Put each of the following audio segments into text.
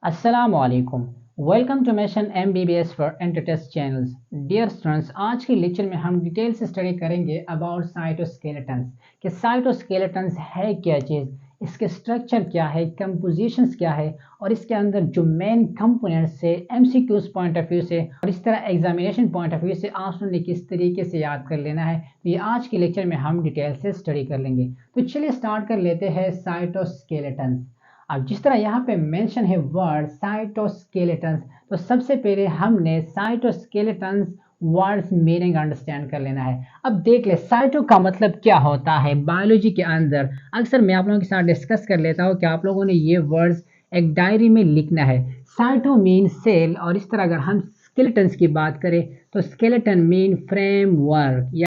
अस्सलामु अलैकुम। Welcome to mission MBBS for entry test channels. Dear students, आज के लेक्चर में हम डिटेल से स्टडी करेंगे अबाउट साइटोस्केलेटन्स कि साइटोस्केलेटन्स है क्या चीज़, इसके स्ट्रक्चर क्या है, कंपोजिशंस क्या है और इसके अंदर जो मेन कंपोनेंट्स से MCQs पॉइंट ऑफ व्यू से और इस तरह एग्जामिनेशन पॉइंट ऑफ व्यू से आपने किस तरीके से याद कर लेना है, तो ये आज के लेक्चर में हम डिटेल से स्टडी कर लेंगे। तो चलिए स्टार्ट कर लेते हैं साइटोस्केलेटन्स। अब जिस तरह यहाँ पे मेंशन है वर्ड साइटोस्केलेटन्स, तो सबसे पहले हमने साइटोस्केलेटन्स वर्ड्स मीनिंग अंडरस्टैंड कर लेना है। अब देख ले साइटो का मतलब क्या होता है बायोलॉजी के अंदर। अक्सर मैं आप लोगों के साथ डिस्कस कर लेता हूँ कि आप लोगों ने ये वर्ड्स एक डायरी में लिखना है। साइटो मीन सेल, और इस तरह अगर हम स्केलेटन्स की बात करें तो स्केलेटन मीन फ्रेमवर्क या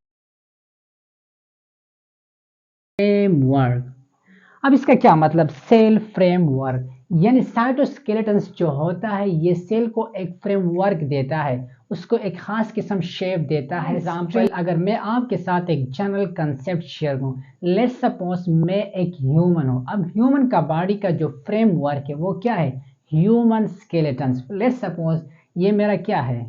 फ्रेमवर्क। अब इसका क्या मतलब, सेल फ्रेमवर्क, यानी साइटोस्केलेटन्स जो होता है ये सेल को एक फ्रेमवर्क देता है, उसको एक खास किस्म शेप देता है। एग्जांपल, अगर मैं आपके साथ एक जनरल कंसेप्ट शेयर करूं, लेट्स सपोज मैं एक ह्यूमन हूं। अब ह्यूमन का बॉडी का जो फ्रेमवर्क है वो क्या है, ह्यूमन स्केलेटन्स। लेट्स सपोज ये मेरा क्या है,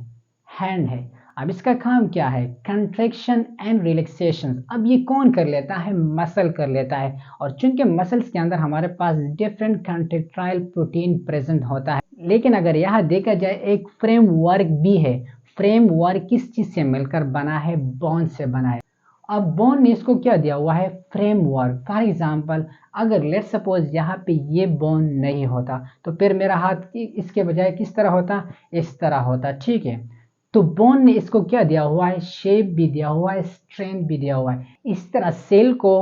हैंड है। अब इसका काम क्या है, कंट्रैक्शन एंड रिलैक्सेशन। अब ये कौन कर लेता है, मसल कर लेता है। और चूंकि मसल्स के अंदर हमारे पास डिफरेंट कंट्रेक्टाइल प्रोटीन प्रेजेंट होता है, लेकिन अगर यहाँ देखा जाए एक फ्रेमवर्क भी है। फ्रेमवर्क किस चीज से मिलकर बना है, बोन से बना है। अब बोन ने इसको क्या दिया हुआ है, फ्रेमवर्क। फॉर एग्जाम्पल, अगर लेट सपोज यहाँ पे ये बोन नहीं होता तो फिर मेरा हाथ इसके बजाय किस तरह होता, इस तरह होता, ठीक है। तो बोन ने इसको क्या दिया हुआ है, शेप भी दिया हुआ है, स्ट्रेंथ भी दिया हुआ है। इस तरह सेल को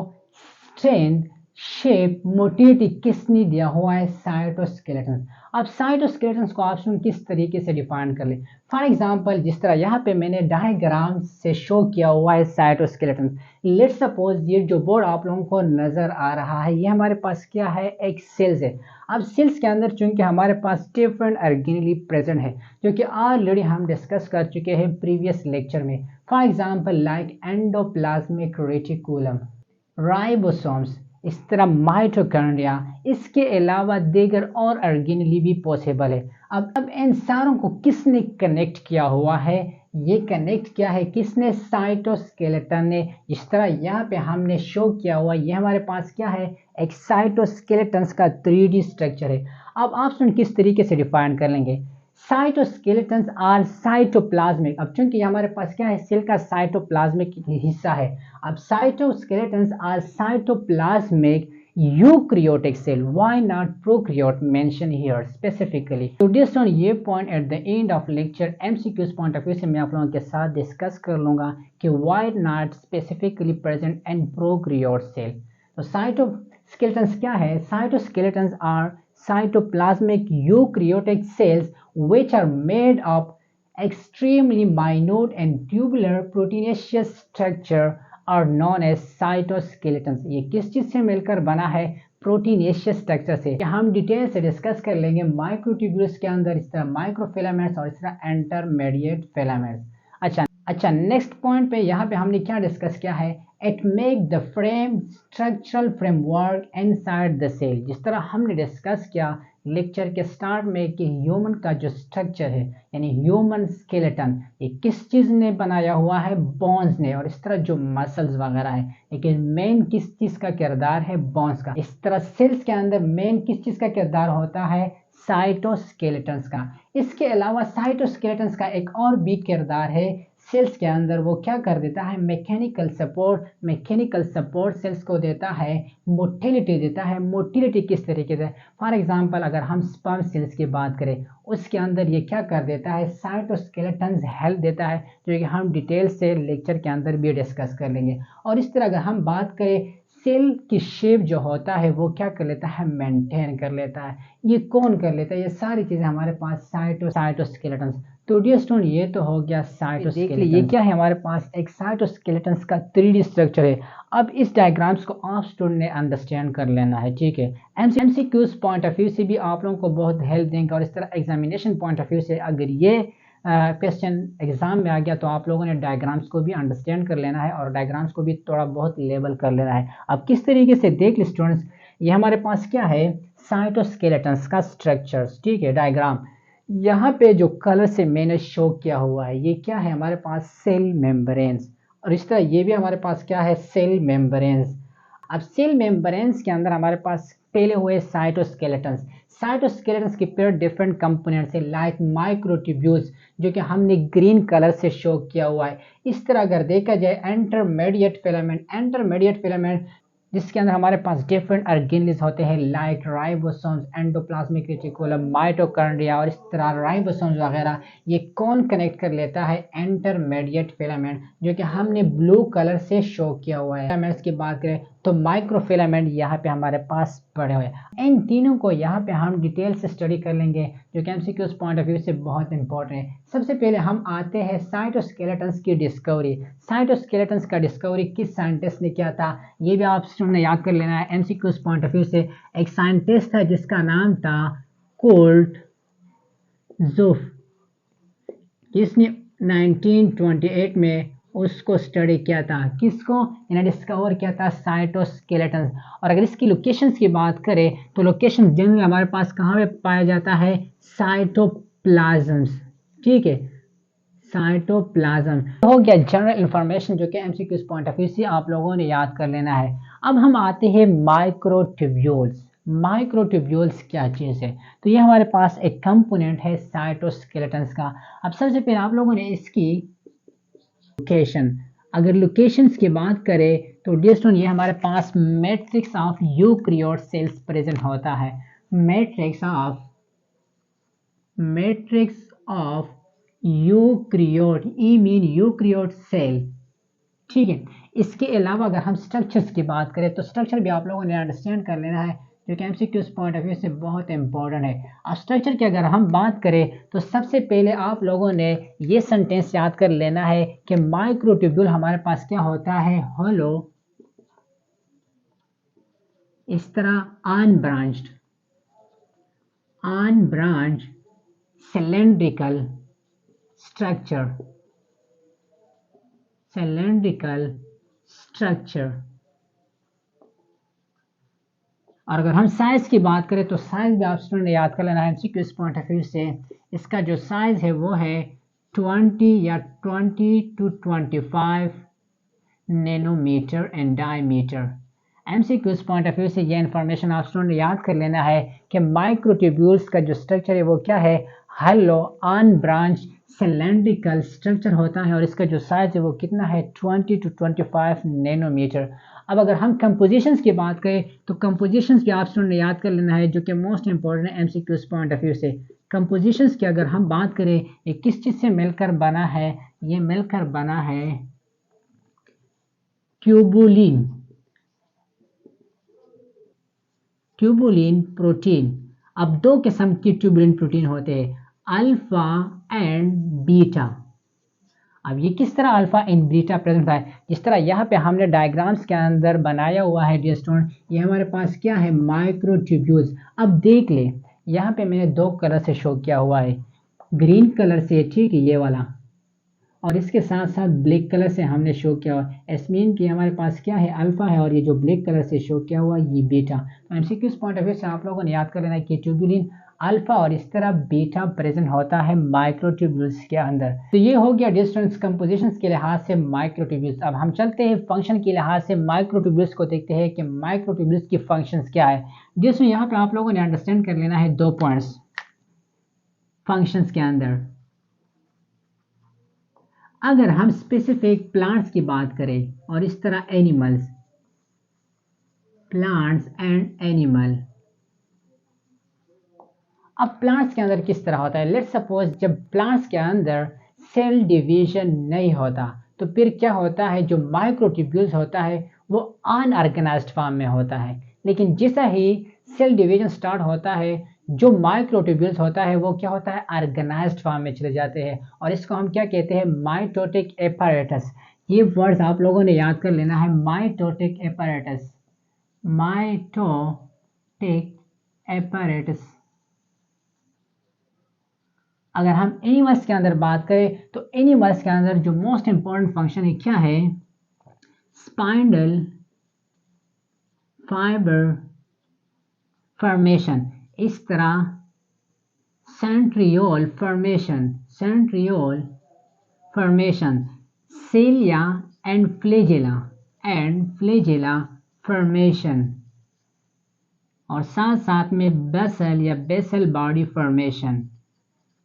स्ट्रेंथ, शेप, मोटिलिटी किसने दिया हुआ है, साइटोस्केलेटन। अब साइटोस्केलेटन को आप किस तरीके से डिफाइन कर ले। फॉर एग्जांपल, जिस तरह यहाँ पे मैंने डायग्राम से शो किया हुआ है साइटोस्केलेटन। लेट सपोज ये जो बोर्ड आप लोगों को नजर आ रहा है, ये हमारे पास क्या है, एक सेल्स है। अब सेल्स के अंदर चूंकि हमारे पास डिफरेंट ऑर्गेनेली प्रेजेंट है, जो कि ऑलरेडी हम डिस्कस कर चुके हैं प्रीवियस लेक्चर में। For example like endoplasmic reticulum, ribosomes, इस तरह माइटोकॉन्ड्रिया, इसके अलावा दीगर और ऑर्गेनेली भी पॉसिबल है। अब इन सारों को किसने कनेक्ट किया हुआ है, ये कनेक्ट किया है किसने, साइटोस्केलेटन ने। जिस तरह यहाँ पे हमने शो किया हुआ, ये हमारे पास क्या है, एक साइटोस्केलेटन्स का 3D स्ट्रक्चर है। अब आप किस तरीके से डिफाइन कर लेंगे, साइटोस्केलेटन्स आर साइटोप्लाज्मिक। अब चूंकि हमारे पास क्या है, सेल का साइटोप्लाज्मिक हिस्सा है। अब cytoskeletons are cytoplasmic eukaryotic cell, why not prokaryote mention here specifically. तो डिस्टोन ये point at the end of lecture MCQs point of view से मैं आप लोगों के साथ डिस्कस कर लूंगा कि why not specifically present in prokaryote cell. तो साइटोस्केलेटन्स क्या है, cytoskeletons are cytoplasmic eukaryotic cells which are made of extremely minute and tubular proteinaceous structure are known as cytoskeletons। ये किस चीज से मिलकर बना है, प्रोटीनेशियस स्ट्रक्चर से। हम डिटेल से डिस्कस कर लेंगे माइक्रोट्यूब्यूल्स के अंदर इस तरह माइक्रोफिलामेंट्स और इस तरह इंटरमीडिएट फिलामेंट्स। अच्छा नेक्स्ट पॉइंट पे यहाँ पे हमने क्या डिस्कस किया है, it make the frame structural framework inside the cell. जिस तरह हमने डिस्कस किया लेक्चर के स्टार्ट में कि ह्यूमन का जो स्ट्रक्चर है यानी ह्यूमन स्केलेटन, ये किस चीज ने बनाया हुआ है, बोन्स ने, और इस तरह जो मसल्स वगैरह है, लेकिन मेन किस चीज का किरदार है, बोन्स का। इस तरह सेल्स के अंदर मेन किस चीज का किरदार होता है, साइटोस्केलेटन्स का। इसके अलावा साइटोस्केलेटन्स का एक और भी किरदार है सेल्स के अंदर, वो क्या कर देता है, mechanical support. Mechanical support cells को देता है, मोटिलिटी देता है। मोटिलिटी किस तरीके से, फॉर एग्जांपल अगर हम स्पर्म सेल्स की बात करें, उसके अंदर ये क्या कर देता है, साइटोस्केलेटन्स हेल्प देता है, जो कि हम डिटेल से लेक्चर के अंदर भी डिस्कस कर लेंगे। और इस तरह अगर हम बात करें, सेल की शेप जो होता है वो क्या कर लेता है, मेंटेन कर लेता है। ये कौन कर लेता है, ये सारी चीजें हमारे पास साइटोस्केलेटन्स। तो डियर स्टूडेंट, ये तो हो गया साइटोस्केलेटन। ये क्या है, हमारे पास एक साइटोस्केलेटन्स का 3D स्ट्रक्चर है। अब इस डायग्राम्स को आप स्टूडेंट ने अंडरस्टैंड कर लेना है, ठीक है। MCQs पॉइंट ऑफ व्यू से भी आप लोगों को बहुत हेल्प देंगे, और इस तरह एग्जामिनेशन पॉइंट ऑफ व्यू से अगर ये क्वेश्चन एग्जाम में आ गया तो आप लोगों ने डायग्राम्स को भी अंडरस्टैंड कर लेना है और डायग्राम्स को भी थोड़ा बहुत लेबल कर लेना है। अब किस तरीके से देख ले स्टूडेंट्स, ये हमारे पास क्या है, साइटोस्केलेटन्स का स्ट्रक्चर्स, ठीक है, डायग्राम। यहाँ पे जो कलर से मैंने शो किया हुआ है ये क्या है, हमारे पास सेल मेम्ब्रेन्स, और इस तरह ये भी हमारे पास क्या है, सेल मेम्ब्रेन्स। अब सेल मेम्ब्रेन्स के अंदर हमारे पास पहले हुए साइटोस्केलेटन्स। साइटोस्केलेटन्स के पेयर डिफरेंट कंपोनेंट्स है लाइक माइक्रोट्यूब्यूल्स, जो कि हमने ग्रीन कलर से शो किया हुआ है। इस तरह अगर देखा जाए इंटरमीडिएट फिलामेंट जिसके अंदर हमारे पास डिफरेंट ऑर्गेनेल्स होते हैं like ribosomes, endoplasmic reticulum, mitochondria, और इस तरह राइबोसोम्स वगैरह। ये कौन कनेक्ट कर लेता है, इंटरमीडिएट फिलामेंट, जो कि हमने ब्लू कलर से शो किया हुआ है। फिलामेंट्स की बात करें तो माइक्रोफिलामेंट यहाँ पे हमारे पास पड़े हुए हैं। इन तीनों को यहाँ पे हम डिटेल से स्टडी कर लेंगे, जो कि एमसीक्यूज पॉइंट ऑफ व्यू से बहुत इंपॉर्टेंट है। सबसे पहले हम आते हैं साइटोस्केलेटन्स की डिस्कवरी। साइटोस्केलेटन्स का डिस्कवरी किस साइंटिस्ट ने किया था, ये भी आप स्टूडेंट ने याद कर लेना है एमसीक्यूज पॉइंट ऑफ व्यू से। एक साइंटिस्ट था जिसका नाम था कोल्ट जोफ, जिसने 1928 में उसको स्टडी किया था। किसको, इन्हें डिस्कवर किया था, साइटोस्केलेटन्स। और अगर इसकी लोकेशंस की बात करें तो लोकेशन जनरली हमारे पास कहाँ पे पाया जाता है, साइटोप्लाज्म्स, ठीक है, साइटोप्लाज्म हो गया जनरल इंफॉर्मेशन, जो कि एमसीक्यूज पॉइंट ऑफ व्यू से आप लोगों ने याद कर लेना है। अब हम आते हैं माइक्रोट्यूब्यूल्स। माइक्रोट्यूब्यूल्स क्या चीज़ है, तो ये हमारे पास एक कंपोनेंट है साइटोस्केलेटन्स का। अब सबसे पहले आप लोगों ने इसकी लोकेशन, अगर लोकेशंस की बात करें तो डियर ये हमारे पास matrix of eukaryote cells present होता है। Matrix of eukaryote, I mean eukaryote cell, ठीक है। इसके अलावा अगर हम स्ट्रक्चर्स की बात करें तो स्ट्रक्चर भी आप लोगों ने अंडरस्टैंड कर लेना है, जो कि एमसीक्यूज पॉइंट ऑफ व्यू से बहुत इंपॉर्टेंट है। और स्ट्रक्चर की अगर हम बात करें तो सबसे पहले आप लोगों ने ये सेंटेंस याद कर लेना है कि माइक्रोट्यूब्यूल हमारे पास क्या होता है, होलो, इस तरह अनब्रांच्ड सिलेंड्रिकल स्ट्रक्चर। और अगर हम साइज की बात करें तो साइज भी आप स्टूडेंट ने याद कर लेना है एमसीक्यूज पॉइंट ऑफ व्यू से। इसका जो साइज है वो है 20 या 20 to 25 nanometer in diameter. MCQs point of view से ये इन्फॉर्मेशन आप स्टूडेंट ने याद कर लेना है कि माइक्रोट्यूब्यूल्स का जो स्ट्रक्चर है वो क्या है, हलो अनब्रांच सिलेंड्रिकल स्ट्रक्चर होता है, और इसका जो साइज है वो कितना है, 20 to 25 नैनोमीटर। अब अगर हम कंपोजिशंस की बात करें तो कंपोजिशंस भी आप स्टूडेंट ने याद कर लेना है, जो कि मोस्ट इंपॉर्टेंट है एमसीक्यूज पॉइंट ऑफ व्यू से। कंपोजिशंस की अगर हम बात करें ये किस चीज़ से मिलकर बना है, ये मिलकर बना है ट्यूबुलिन प्रोटीन। अब दो किस्म की ट्यूबुलिन प्रोटीन होते हैं, अल्फा एंड बीटा। अब ये किस तरह अल्फा एंड बीटा प्रेजेंट है, जिस तरह यहाँ पे हमने डायग्राम्स के अंदर बनाया हुआ है डियर स्टूडेंट, ये हमारे पास क्या है, माइक्रोट्यूब्यूल्स। अब देख ले यहाँ पे मैंने दो कलर से शो किया हुआ है, ग्रीन कलर से, ठीक है, ये वाला, और इसके साथ साथ ब्लैक कलर से हमने शो किया हुआ है। एस्मीन की हमारे पास क्या है, अल्फा है, और ये जो ब्लैक कलर से शो किया हुआ ये बीटा। तो एमसीक्यूज पॉइंट ऑफ व्यू से आप लोगों ने याद कर लेना है कि ट्यूबुलिन अल्फा और इस तरह बीटा प्रेजेंट होता है माइक्रोट्यूब्यूल्स के अंदर। तो ये हो गया डिस्टेंस कंपोजिशंस के लिहाज से माइक्रोट्यूब्यूल्स। अब हम चलते हैं फंक्शन के लिहाज से माइक्रोट्यूब्यूल्स को देखते हैं कि माइक्रोट्यूब्यूल्स की फंक्शंस क्या है। जिसमें यहाँ पे आप लोगों ने अंडरस्टैंड कर लेना है दो पॉइंट्स फंक्शंस के अंदर। अगर हम स्पेसिफिक प्लांट्स की बात करें और इस तरह एनिमल्स, प्लांट्स एंड एनिमल। अब प्लांट्स के अंदर किस तरह होता है, लेट्स सपोज जब प्लांट्स के अंदर सेल डिवीजन नहीं होता तो फिर क्या होता है, जो माइक्रोट्यूब्यूल्स होता है वो अनऑर्गेनाइज्ड फॉर्म में होता है। लेकिन जैसा ही सेल डिवीजन स्टार्ट होता है, जो माइक्रोट्यूब्यूल्स होता है वो क्या होता है, ऑर्गेनाइज्ड फॉर्म में चले जाते हैं, और इसको हम क्या कहते हैं, माइटोटिक एपैरेटस। ये वर्ड्स आप लोगों ने याद कर लेना है, माइटोटिक एपैरेटस, माइटोटिक एपैरेटस। अगर हम एनिमल्स के अंदर बात करें तो एनिमल्स के अंदर जो मोस्ट इंपॉर्टेंट फंक्शन है क्या है, स्पाइंडल फाइबर फॉर्मेशन, इस तरह centriole formation, centriole formation, cilia and flagella formation, और साथ साथ में बेसल या बेसल बॉडी फॉर्मेशन।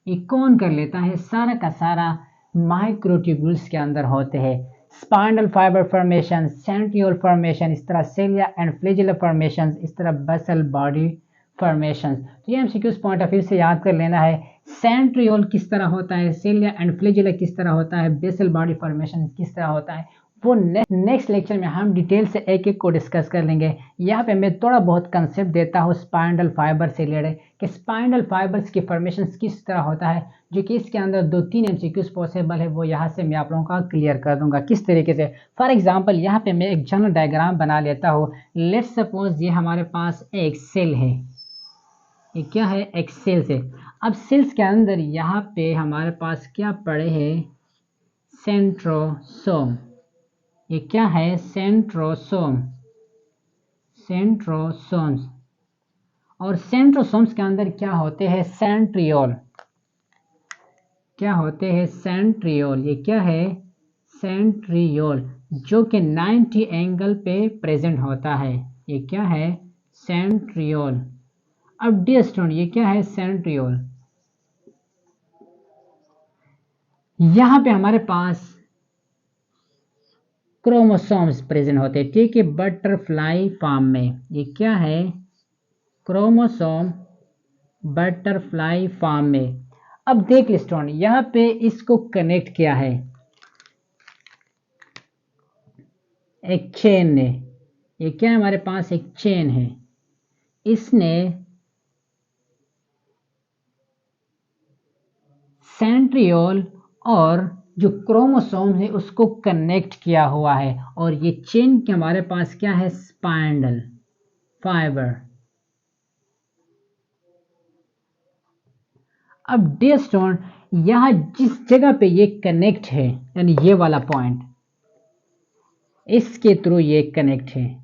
ये कौन कर लेता है? सारा का सारा माइक्रोट्यूब्यूल्स के अंदर होते हैं। Spinal fibre formation, centriole formation, इस तरह सेलिया एंड फ्लैजेला फॉर्मेशन, इस तरह बेसल बॉडी फॉर्मेशन। तो ये एमसीक्यूज पॉइंट ऑफ व्यू से याद कर लेना है। सेंट्रियोल किस तरह होता है, सेलिया एंड फ्लैजेला किस तरह होता है, बेसल बॉडी फॉर्मेशन किस तरह होता है, वो नेक्स्ट लेक्चर में हम डिटेल से एक एक को डिस्कस कर लेंगे। यहाँ पे मैं थोड़ा बहुत कंसेप्ट देता हूँ स्पाइनल फाइबर से रिलेटेड कि स्पाइनल फाइबर्स की फॉर्मेशन किस तरह होता है, जो कि इसके अंदर 2-3 एमसीक्यूज पॉसिबल है, वो यहाँ से मैं आप लोगों का क्लियर कर दूंगा किस तरीके से। फॉर एग्जांपल यहाँ पे मैं एक जनरल डायग्राम बना लेता हूँ। लेट्स सपोज ये हमारे पास एक सेल है, ये क्या है? एक सेल्स है। अब सेल्स के अंदर यहाँ पे हमारे पास क्या पड़े हैं? सेंट्रोसोम। ये क्या है? Centrosome, centrosomes. और सेंट्रोसोम्स के अंदर क्या होते हैं? सेंट्रियोल। क्या होते हैं? सेंट्रियोल। ये क्या है? सेंट्रियोल, जो कि 90 एंगल पे प्रेजेंट होता है। ये क्या है? सेंट्रियोल। अब डियर स्टूडेंट, ये क्या है? सेंट्रियोल। यहां पे हमारे पास क्रोमोसोम्स प्रेजेंट होते हैं, ठीक है, बटरफ्लाई फॉर्म में। ये क्या है? क्रोमोसोम बटरफ्लाई फॉर्म में। अब देख ले स्टूडेंट, यहाँ पे इसको कनेक्ट किया है एक चेन ने। ये क्या है? हमारे पास एक चेन है, इसने सेंट्रियोल और जो क्रोमोसोम है उसको कनेक्ट किया हुआ है। और ये चेन के हमारे पास क्या है? Spinal fibre. अब डियर स्टूडेंट, यहां जिस जगह पे ये कनेक्ट है, यानी ये वाला पॉइंट, इसके थ्रू ये कनेक्ट है,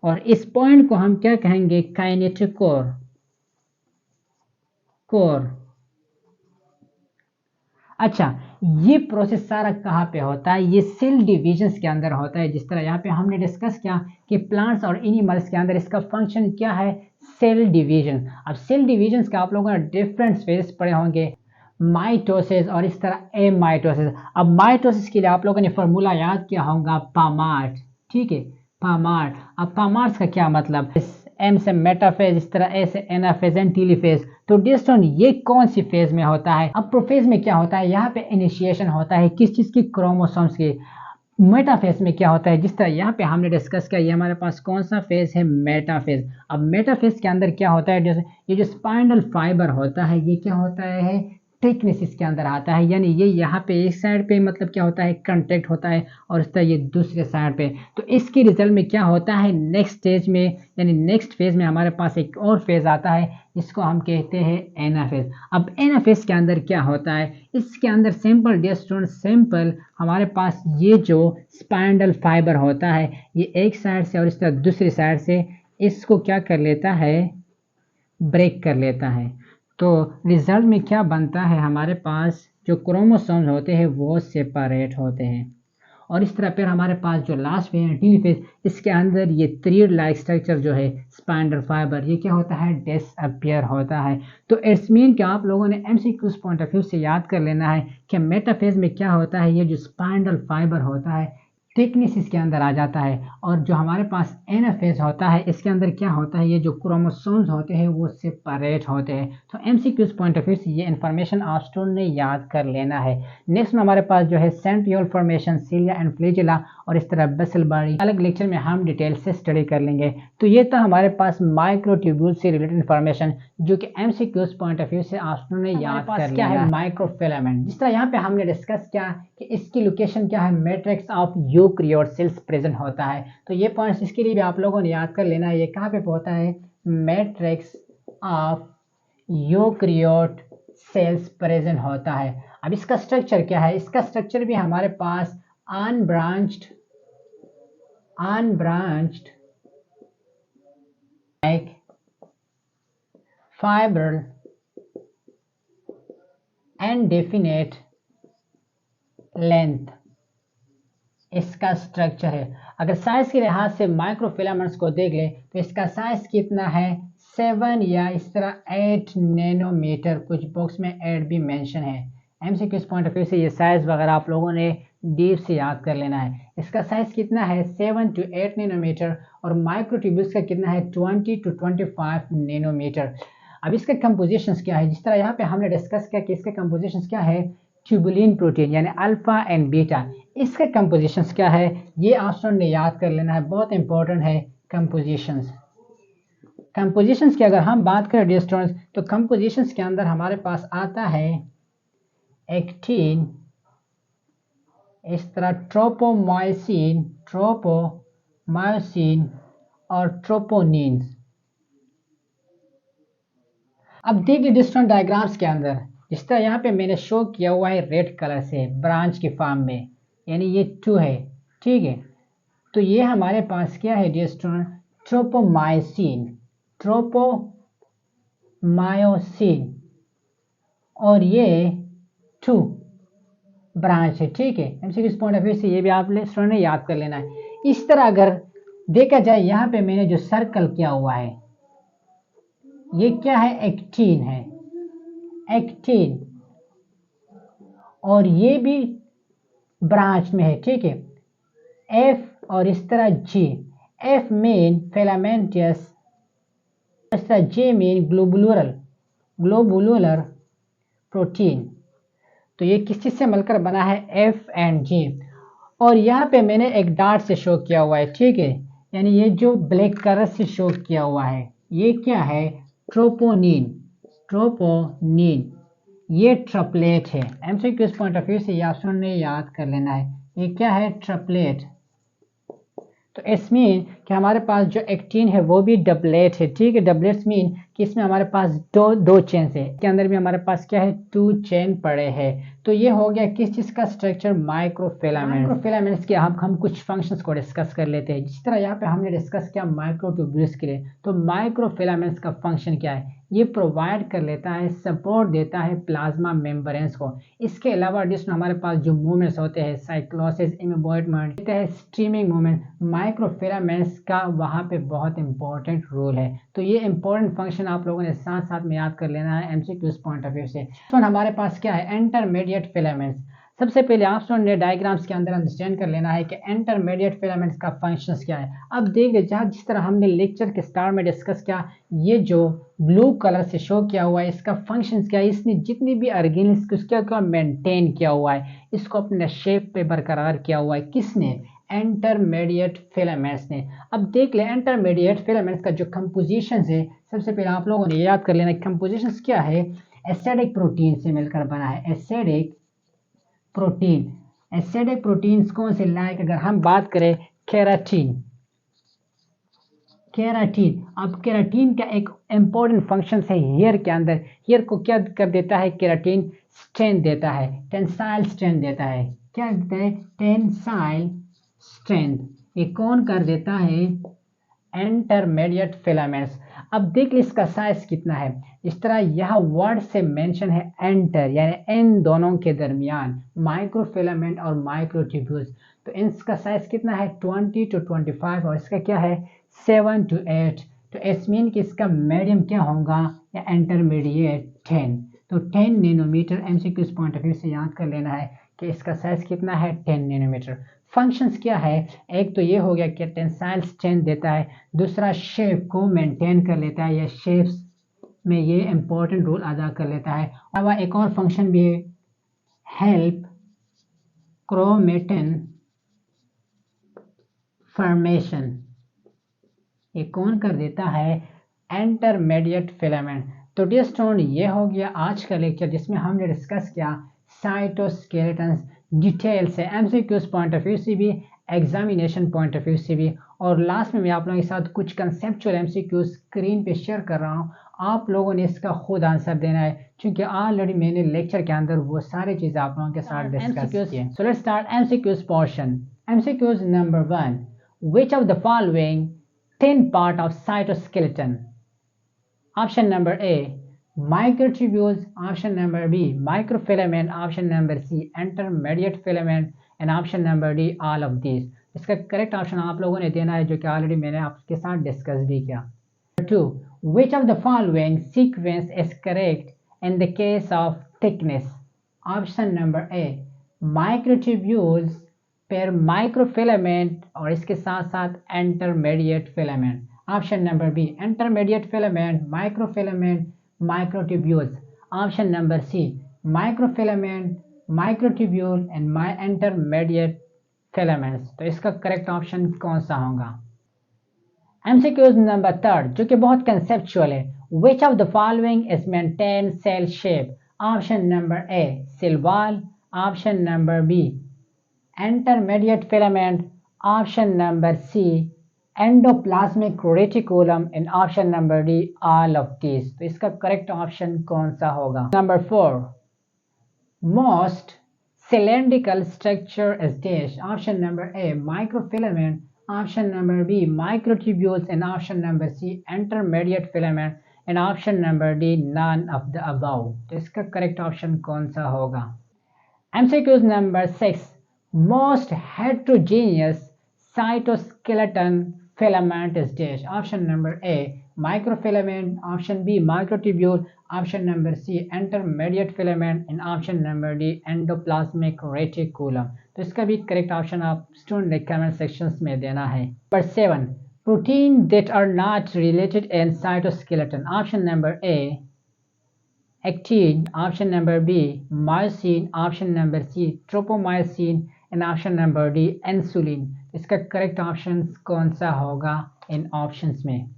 और इस पॉइंट को हम क्या कहेंगे? Kinetochore core. अच्छा, ये प्रोसेस सारा कहाँ पे होता है? ये सेल डिविजन्स के अंदर होता है। जिस तरह यहाँ पे हमने डिस्कस किया कि प्लांट्स और एनिमल्स के अंदर इसका फंक्शन क्या है? Cell division. अब सेल डिविजन्स का आप लोगों ने डिफरेंट फेजेस पढ़े होंगे, माइटोसिस और इस तरह एमाइटोसिस। अब माइटोसिस के लिए आप लोगों ने फॉर्मूला याद किया होगा, पामार्ट, ठीक है, पामार्ट। अब पामार्ट का क्या मतलब? एम से मेटाफेज, इस तरह ए से एनाफेज एंड टीलीफेज। तो डिस्टोन ये कौन सी फेज में होता है? अब प्रोफेज में क्या होता है? यहाँ पे इनिशिएशन होता है किस चीज की? क्रोमोसोम्स की। मेटाफेज में क्या होता है? जिस तरह यहाँ पे हमने डिस्कस किया, ये हमारे पास कौन सा फेज है? मेटाफेज। अब मेटाफेज के अंदर क्या होता है? जैसे ये जो स्पाइनल फाइबर होता है, ये क्या होता है? थिकनेस इसके अंदर आता है, यानी ये यहाँ पे एक साइड पे मतलब क्या होता है? कंटेक्ट होता है, और इस तरह ये दूसरे साइड पे। तो इसके रिजल्ट में क्या होता है? नेक्स्ट स्टेज में, यानी नेक्स्ट फेज में हमारे पास एक और फेज आता है, इसको हम कहते हैं एनाफेज। अब एनाफेज के अंदर क्या होता है? इसके अंदर सिंपल डियर स्टूडेंट, सिंपल हमारे पास ये जो स्पाइनल फाइबर होता है, ये एक साइड से और इस तरह दूसरी साइड से इसको क्या कर लेता है? ब्रेक कर लेता है। तो रिजल्ट में क्या बनता है? हमारे पास जो क्रोमोसोम्स होते हैं वो सेपरेट होते हैं, और इस तरह फिर हमारे पास जो लास्ट फेज है टीलोफेज, इसके अंदर ये थ्रेड लाइक स्ट्रक्चर जो है स्पाइनल फाइबर, ये क्या होता है? डिसअपियर होता है। तो इट्स मीन कि आप लोगों ने एमसीक्यूज पॉइंट ऑफ व्यू से याद कर लेना है कि मेटाफेज में क्या होता है? ये जो स्पाइनल फाइबर होता है थिकनेस इसके अंदर आ जाता है, और जो हमारे पास एनाफेज होता है इसके अंदर क्या होता है? ये जो क्रोमोसोम्स होते हैं वो सेपरेट होते हैं। तो एमसीक्यूज पॉइंट ऑफ व्यू से ये इन्फॉर्मेशन आप स्टूडेंट ने याद कर लेना है। नेक्स्ट में हमारे पास जो है centriole formation, cilia and flagella, और इस तरह बेसल बॉडी अलग लेक्चर में हम डिटेल से स्टडी कर लेंगे। तो ये था हमारे पास माइक्रोट्यूब्यूल से रिलेटेड इन्फॉर्मेशन, जो कि एमसीक्यूज पॉइंट ऑफ व्यू से आप स्टूडेंट ने याद कर लेना। क्या है माइक्रोफिलामेंट? जिस तरह यहाँ पे हमने डिस्कस किया कि इसकी लोकेशन क्या है? Matrix of eukaryote cells present होता है। तो ये पॉइंट्स इसके लिए भी आप लोगों ने याद कर लेना है। ये कहाँ पे होता है? Matrix of eukaryote cells present होता है। अब इसका स्ट्रक्चर क्या है? इसका स्ट्रक्चर भी हमारे पास unbranched like fibril and definite length इसका स्ट्रक्चर है। अगर साइज के लिहाज से माइक्रोफिलामेंट्स को देख ले तो इसका साइज कितना है 7 या इस तरह 8 नैनोमीटर, कुछ बॉक्स में 8 भी मेंशन है। एमसीक्यू पॉइंट ऑफ व्यू से ये साइज वगैरह आप लोगों ने डीप से याद कर लेना है। इसका साइज कितना है 7 to 8 नैनोमीटर और माइक्रोट्यूब्यूल्स का कितना है 20 to 25 नैनोमीटर। अब इसके कंपोजिशंस क्या है, जिस तरह यहाँ पे हमने डिस्कस किया कि इसके कंपोजिशंस क्या है, ट्यूबुलिन प्रोटीन यानी अल्फा एंड बीटा, इसके कंपोजिशंस क्या है ये आप स्टूडेंट ने याद कर लेना है, बहुत इंपॉर्टेंट है कंपोजिशंस। कंपोजिशंस की अगर हम बात करें डियर स्टूडेंट्स तो कंपोजिशंस के अंदर हमारे पास आता है एक्टिन, इस तरह ट्रोपोमायोसिन और ट्रोपोनिन्स। अब देखिए डिस्टेंट डायग्राम्स के अंदर जिस तरह यहाँ पे मैंने शो किया हुआ है रेड कलर से ब्रांच की फॉर्म में, यानी ये 2 है, ठीक है। तो ये हमारे पास क्या है डियर स्टूडेंट, ट्रोपोमायोसिन और ये 2 ब्रांच है, ठीक है। एमसीक्यू पॉइंट ऑफ व्यू से ये भी आप स्टूडेंट ने याद कर लेना है। इस तरह अगर देखा जाए यहाँ पे मैंने जो सर्कल किया हुआ है ये क्या है, एक्टिन है, एक्टिन, और ये भी ब्रांच में है, ठीक है। एफ और इस तरह जी, एफ मेन फिलामेंटस, इस तरह जे मेन ग्लोबुलर प्रोटीन। तो ये किस चीज से मिलकर बना है, एफ एंड जी। और यहाँ पे मैंने एक डॉट से शो किया हुआ है, ठीक है, यानी ये जो ब्लैक कलर से शो किया हुआ है ये क्या है, ट्रोपोनिन, ये ट्रिपलेट है। एमसीक्यू पॉइंट ऑफ व्यू से ये ऑप्शन ने याद कर लेना है, ये क्या है, ट्रिपलेट। तो इस मीन कि हमारे पास जो एक्टिन है वो भी डबलेट है, ठीक है। डबलेट्स मीन कि इसमें हमारे पास दो चेन है, के अंदर भी हमारे पास क्या है 2 चेन पड़े हैं। तो ये हो गया किस चीज का स्ट्रक्चर, माइक्रोफिलामेंट्स के। हम कुछ फंक्शंस को डिस्कस कर लेते हैं। जिस तरह यहाँ पे हमने डिस्कस किया माइक्रोट्यूब्यूल्स के लिए, तो माइक्रोफिलामेंट्स का फंक्शन क्या है, ये प्रोवाइड कर लेता है, सपोर्ट देता है प्लाज्मा मेम्ब्रेन्स को। इसके अलावा जिसमें हमारे पास जो मूवमेंट्स होते हैं, cyclosis, amoeboid movement, streaming movement, microfilaments का वहाँ पे बहुत इंपॉर्टेंट रोल है। तो ये इंपॉर्टेंट फंक्शन आप लोगों ने साथ साथ में याद कर लेना है एमसीक्यूज पॉइंट ऑफ व्यू से। तो हमारे पास क्या है, इंटरमीडिएट फिलामेंट्स। सबसे पहले आप ने डायग्राम्स के अंदर अंडरस्टैंड कर लेना है कि इंटरमीडिएट फिलामेंट्स का फंक्शंस क्या है। अब देख लीजिए जहाँ जिस तरह हमने लेक्चर के स्टार्ट में डिस्कस किया, ये जो ब्लू कलर से शो किया हुआ है इसका फंक्शंस क्या है, इसने जितनी भी ऑर्गेनिल्स उसका मेंटेन किया हुआ है, इसको अपने शेप पे बरकरार किया हुआ है, किसने, इंटरमीडिएट फिलामेंट्स ने। अब देख ले इंटरमीडिएट फिलामेंट्स का जो कंपोजिशन है, सबसे पहले आप लोगों ने याद कर लेना कंपोजिशन क्या है, एसिडिक प्रोटीन से मिलकर बना है, एसिडिक प्रोटीन्स कौन से, लाइक अगर हम बात करें केराटिन। अब केराटिन का एक इंपॉर्टेंट फंक्शन है हेयर के अंदर, हेयर को क्या कर देता है, केराटिन स्ट्रेंथ देता है, टेंसाइल स्ट्रेंथ देता है, क्या देता है, टेंसाइल स्ट्रेंथ। ये कौन कर देता है, इंटरमीडिएट फिलामेंट्स। अब देख ली इसका साइज कितना है, इस तरह यह वर्ड से मेंशन है एंटर, यानी इन दोनों के दरमियान माइक्रोफिलामेंट और माइक्रोट्यूब्यूल्स। तो इसका साइज कितना है 20 to 25 और इसका क्या है 7 to 8। तो इस मीन कि इसका मीडियम क्या होगा, या इंटरमीडिएट 10। तो 10 nanometer MCQ point of view से याद कर लेना है कि इसका साइज कितना है 10 नैनोमीटर। फंक्शंस क्या है, एक तो ये हो गया कि टेंसाइल स्ट्रेंथ देता है, दूसरा शेप को मेंटेन कर लेता है, या शेप्स में ये इंपॉर्टेंट रोल अदा कर लेता है। अलावा एक और फंक्शन भी है, हेल्प क्रोमेटिन फॉर्मेशन। ये कौन कर देता है, इंटरमीडिएट फिलामेंट। तो डियर स्टूडेंट ये हो गया आज का लेक्चर जिसमें हमने डिस्कस किया साइटोस्केलेटन डिटेल से, एमसीक्यूज पॉइंट ऑफ व्यू से भी, एग्जामिनेशन पॉइंट ऑफ व्यू से भी। और लास्ट में मैं आप लोगों के साथ कुछ कंसेप्चुअल एमसीक्यू स्क्रीन पे शेयर कर रहा हूँ, आप लोगों ने इसका खुद आंसर देना है, क्योंकि ऑलरेडी मैंने लेक्चर के अंदर वो सारी चीजें आप लोगों के साथ डिस्कस की। So let's start MCQs portion. MCQs number 1, which of the following 10 part of cytoskeleton Option number A, microtubules. Option number B, microfilament. Option number C, intermediate filament. And option number D, all of these. इसका correct option आप लोगों ने देना है, जो कि already मैंने आपके साथ डिस्कस भी किया। 2, which of the following sequence is correct in the case of thickness? Option number A, microtubules, फिर माइक्रोफिलामेंट और इसके साथ साथ intermediate filament. Option number B, intermediate filament, microfilament, microtubules. Option number C, microfilament, microtubule and intermediate filaments. तो इसका correct option कौन सा होगा? एमसीक्यूज नंबर 3, जो कि बहुत कंसेप्चुअल है। Which of the following is maintain cell shape? Option number A, cell wall. Option number B, intermediate filament. Option number C, endoplasmic reticulum. And option number D, all of these. तो इसका correct option कौन सा होगा? Number 4, most cylindrical structure is dash. Option number A, microfilament. Option number B, microtubules. And option number C, intermediate filament. And option number D, none of the above. तो इसका correct option कौन सा होगा? MCQs number 6, most heterogeneous cytoskeleton filament is dash. Option number A, microfilament. Option B, microtubule. Option number C, intermediate filament. And option number D, endoplasmic reticulum. तो इसका भी correct option आप student ने comment sections में देना है। Number 7, protein that are not related in cytoskeleton. Option number A, actin. Option number B, myosin. Option number C, tropomyosin. And option number D, insulin. इसका correct option कौन सा होगा इन options में?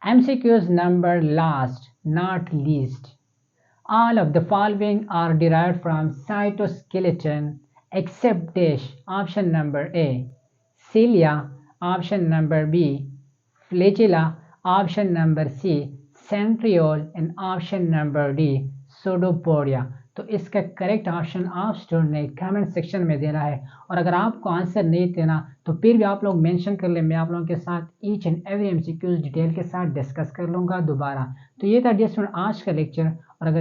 MCQs number last, not least. All of the following are derived from cytoskeleton except dash. Option number A, cilia. Option number B, flagella. Option number C, centriole. And option number D, pseudopodia. तो इसका correct option आप student ने comment section में देना है। और अगर आपको आंसर नहीं देना तो फिर भी आप लोग मेंशन कर लें, मैं आप लोगों के साथ each and every MCQs detail के साथ डिस्कस कर लूँगा दोबारा। तो ये था डियर स्टूडेंट आज का लेक्चर। और अगर